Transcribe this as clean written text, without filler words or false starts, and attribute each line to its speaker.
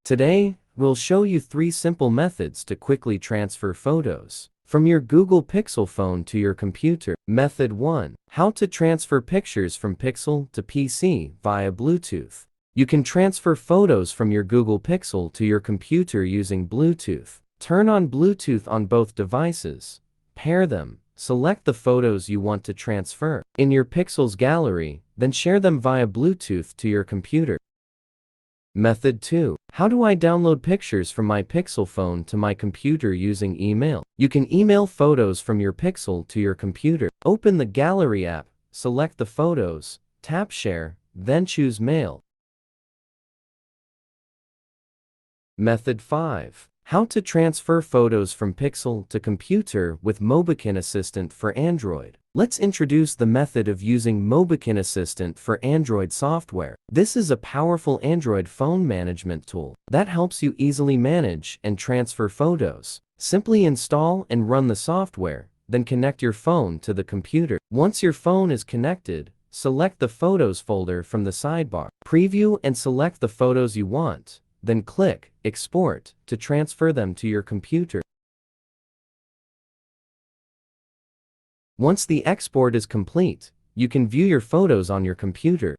Speaker 1: Today, we'll show you 3 simple methods to quickly transfer photos from your Google Pixel phone to your computer. Method 1. How to transfer pictures from Pixel to PC via Bluetooth. You can transfer photos from your Google Pixel to your computer using Bluetooth. Turn on Bluetooth on both devices. Pair them. Select the photos you want to transfer in your Pixel's gallery, then share them via Bluetooth to your computer. Method 2. How do I download pictures from my Pixel phone to my computer using email? You can email photos from your Pixel to your computer. Open the Gallery app, select the photos, tap Share, then choose Mail. Method 5. How to transfer photos from Pixel to computer with MobiKin Assistant for Android. Let's introduce the method of using MobiKin Assistant for Android software. This is a powerful Android phone management tool that helps you easily manage and transfer photos. Simply install and run the software, then connect your phone to the computer. Once your phone is connected, select the Photos folder from the sidebar. Preview and select the photos you want. Then click Export to transfer them to your computer. Once the export is complete, you can view your photos on your computer.